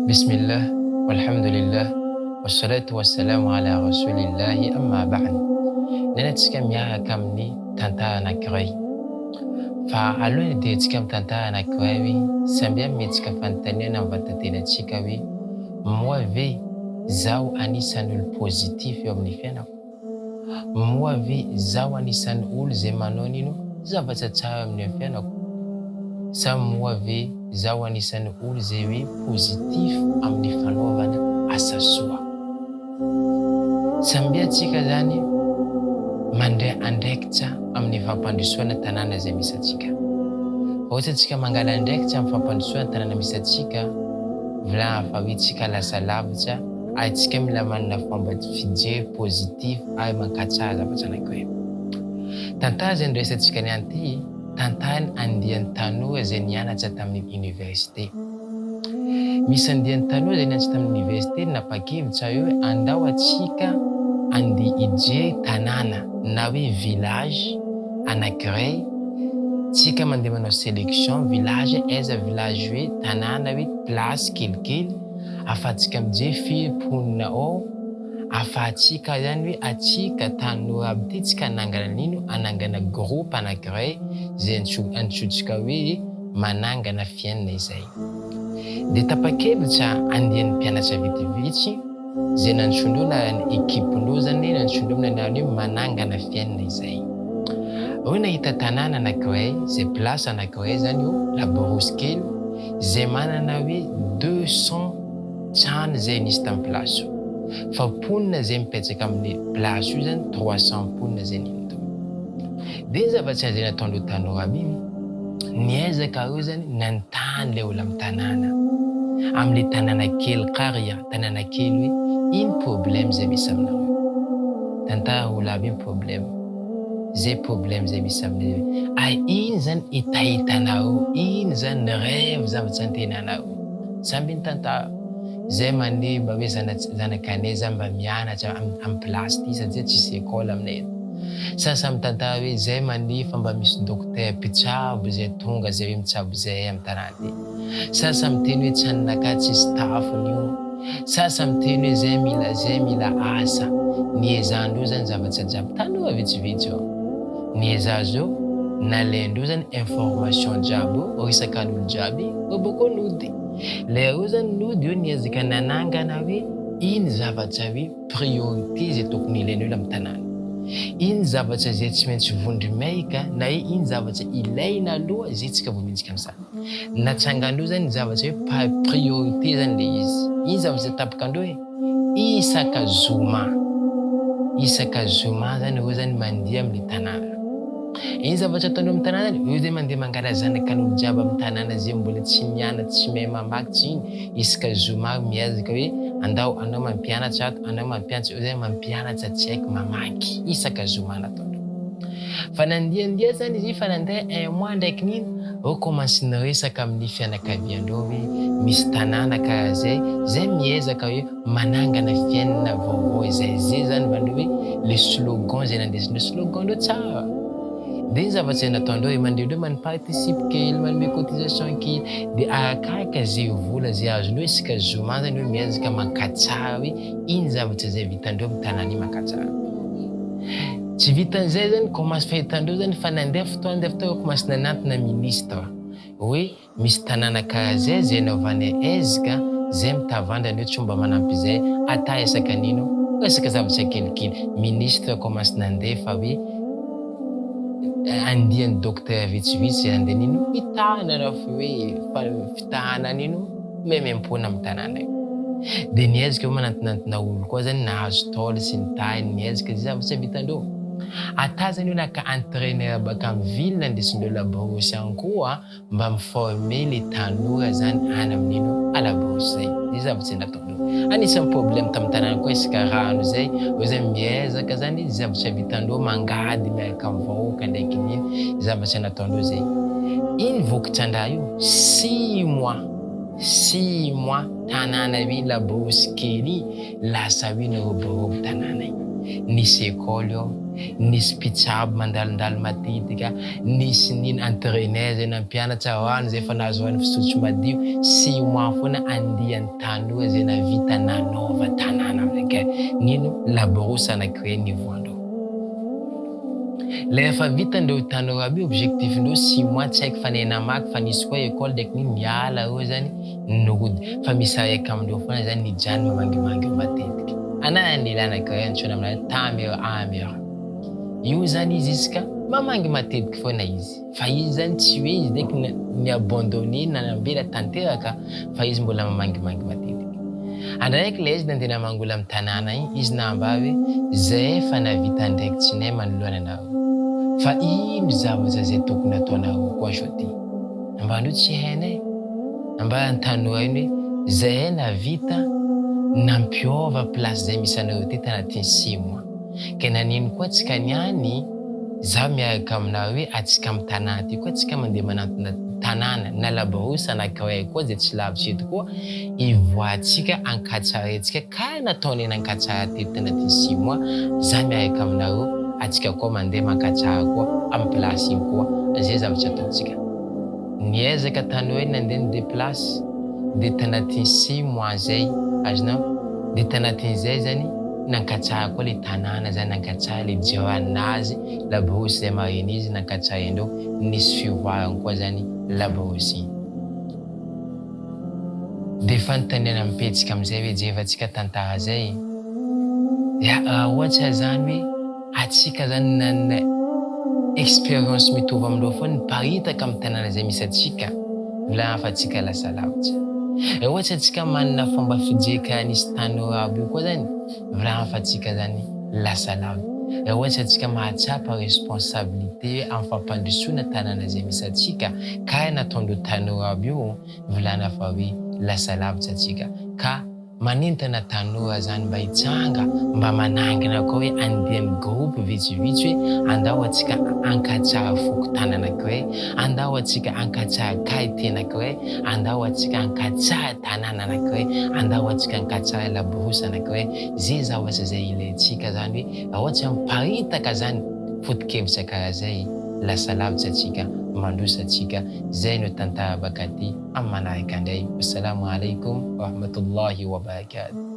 Bismillah, walhamdulillah, wassalatu wassalamu ala rasulillahi amma ba'd. Nenantsika miaraka amin'ny tantara anankiray. Fa alohany dia antsika amin'ny tantara anankiray hoe samby mihetsika fanontaniana amin'ny vatantenantsika hoe moi ve zaho anisan'ny olo positif eo amin'ny fiainako? Moi ve zaho anisan'ny olo izay manao nino zavatra tsara amin'ny fiainako? Sa moi ve zaho anisan'ny olo izay hoe positif amin'ny fanaovana asa soa? Samby antsika zany mandeha andraikitra amin'ny fampandrosoana tanàna izay misy antsika. Ohatra antsika mangala andraikitra amin'ny fampandrosoana tanàna misy antsika, volana fa hoe tsika lasa lavitra, antsika mila manana fomba fijery positif ary mankatsara zavatra anankiray. Tantara izay noresantsika niany ty, tantarany andian'ny tanora izay nianatra tamin'ny université. Misy andian'ny tanora izay nianatra tamin'ny université napakevitra hoe andao atsika andeha hijery tanàna na hoe village anankiray, tsika mandeha manao sélection village, aiza village hoe tanàna hoe place kelikely, afahantsika mijery firy-ponina ao, afahantsika zany hoe atsika tanora aby ty tsika anangana groupe anankiray zay antsointsika hoe manangana fiainana izay. De tapakevitra andian'ny mpianatra vitsivitsy zay nantsondreo na ekipindreo zany nantsondreo nanarany hoe manangana fiainana izay. Hoe nahita tanàna anankiray zay place anankiray zany io laborosy kely zay manana hoe 200 trano zay nisy tamin'ny place io. Fa ponina zay mipetraka amin'ny place io zany 300 ponina zay nino tao. De zavatra zay nataondreo tanora aby niezaka reo zany nanontany le olo amin'ny tanàna, amin'le tanàna kely qarya, tanàna kely hoe ino problème zay misy aminareo? Tantara olo aby problème. Zay problème zay misy aminareo. Ino zany hitahitanareo? Ino zany rêve zavatra antenanareo? Samby ny tantara. Zay mandeha mba hoe zanakanay zany mba mianatra amin'ny place ty satria tsisy école aminay eto. Sasa mitantara hoe zay mandeha fa mba misy docteur mpitsabo zay tonga zay hoe mitsabo zay amin'ny tanàna ty. Sasa miteny hoe tranonaka tsisy staffony io. Sasa miteny hoe zay mila asa. Niezandreo zany zavatra jiaby tanora vitsivitsy eo. Nieza zao nalaindreo zany information jiaby io resakan'olo jiaby boko nody. Lereo zany nody io niezaka nanangana hoe ino zavatra hoe priorité zay tokony ilain'olo amin'ny tanàna. Ino zavatra zay tsy maintsy vondry maika na hoe ino zavatra ilaina aloha zay tsika vao mintsika amin'izany. Natsangandreo zany zavatra hoe priorité zany le izy. Ino zavatra tapakandreo hoe isaka zoma. Isaka zoma zany reo zany mandeha amin'ny tanàna. Ino zavatra ataondreo amin'ny tanàna zany? Reo zay mandeha mangala zanakan'olo jiaby amin'ny tanàna zay mbola tsy mianatra, tsy mahay mamaky, tsy ino. Isaka zoma miezaka hoe anao mampianatra ato, anao mampianatra, reo zay mampianatra tsy haiko mamaky. Isaka zoma nataondreo. Fa nandiandia zany izy fa nandeha 1 mois ndraiky nino, reo commence niresaka amin'ny fianakaviandreo hoe misy tanàna karaha zay miezaka hoe manangana fiainana vaovao izay. Zay zany vandreo hoe le slogan zay nandesindreo, slogan ndreo tsara. De zavatra nataondreo mandreo maniparticipe kely, manome cotisation kely, de arakaraka zay vola zay azondreo isaka zoma zany hoe miezaka mankatsara hoe ino zavatra zay vitandreo amin'ny tanàna mankatsara. Tsy vitan'izay zany commence fahitandreo zany fa nandeha fotoana commence nanantona ministre hoe misy tanàna karaha zay naovanay ezaka zay mitavandra anio tsy mba manampy zay ata esaka nino resaka zavatra kelikely. Ministre commence nandeha fa hoe andian'ny docteur vitsivitsy zay nandeha nino hitahana raha hoe fitahana nino memempona amin'ny tanàna io. De niezaka hoe manantinantina olo koa zany nahazo taoly sy ny tahiny, niezaka zay zavatra vitandreo. Ata zany hoe naka entraîneur baka amin'ny ville nandesindreo laborosy ihany koa mba miformer le tanora zany any amin'ino alaborosy zay. Zay zavatra nataondreo. Anisan'ny problème tamin'ny tanàna koa isaka rano zay, reo zay miezaka zany zavatra vitandreo mangady miaraka amin'ny vahoaka ndraiky nino, zavatra nataondreo zay. Ino vokatrandraha io? 6 mois tanàna hoe laborosy kely lasa hoe niroborobo tanàna io. nisy école ao, nisy mpitsabo mandalondalo matetika, nisy nino entraîneur zay nampianatra hoany zay efa nahazo hoany fisotro madio, 6 mois foana andiany tany io zay navita nanova tanàna aminakay. Nino laborosy anankiray nivoandreo. Le efa vitandreo tanora aby io objectifndreo 6 mois tsy haiko fa nenamaky fa nisy koa école dek niny miala eo zany nody fa misy araiky amindreo foana zany nijany mamangimangy matetika. Ananila anankiray antsoina aminazy tamer. Io zany izy isika mamangy matetiky foana izy. Fa izy zany tsy hoe izy dek niabandonné nanambela tanteraka fa izy mbola mamangimangy matetiky. Andraiky le izy nandena mangola amin'ny tanàna igny, izy namba hoe zay efa navita ndraiky tsy nay manoloana anao. Fa ino zavatra zay tokony ataonao koa zody? Amba andreo tsy hainay. Amba antanoa iny hoe zay navita nampiova place zay misy anao ty tanatin'ny 6 mois. Ka nanino koa tsika niany za miaraka aminao hoe atsika amin'ny tanàna ty koa tsika mandeha manantona tanàna na laborosy anankiray koa zay tsy lavitra eto koa ivoatsika ankatsarantsika ka nataony nankatsara teto tanatin'ny 6 mois. Za miaraka aminao atsika koa mandeha mankatsara koa amin'ny place igny koa zay zavatra ataontsika. Niezaka tany hoe nandeha nideplace de tanatin'ny 6 mois zay azonao de tanatin'izay zany nankatsara koa le tanàna zany, nankatsara le jiranazy laborosy zay mariny izy nankatsara endreo, nisy fivoarany koa zany laborosy. De fanontaniana mipetsika amizay hoe jevatsika tantara zay raha ohatra zany hoe atsika zany nanana expérience mitovy amindreo foana niparitaka amin'ny tanàna zay misy atsika, volana fa atsika lasa lavitra. Ohatra atsika manana fomba fijeka nisy tanora aby io koa zany, volana fa atsika zany lasa lavitra. Ohatra atsika mahatsapa responsabilité amin'ny fampandrosoana tanàna zay misy atsika ka nataondreo tanora aby io, volana fa hoe lasa lavitra atsika. Ka manentana tanora zany mba hitsanga, mba manangina koa hoe andiany groupe vitsivitsy hoe andao atsika ankatsara fokotana anankiray, andao atsika ankatsara qualité anankiray, andao atsika ankatsara tanàna anankiray, andao atsika ankatsara laborosy anankiray. Zay zavatra zay ilaitsika zany hoe raha ohatra miparitaka zany foto-kevitra karaha zay lasa lavitra atsika, mandroso atsika. Zay no tantara baka ty amin'ny manaraka indray. Assalamu alaikum wa rahmatullahi wa barakatuh.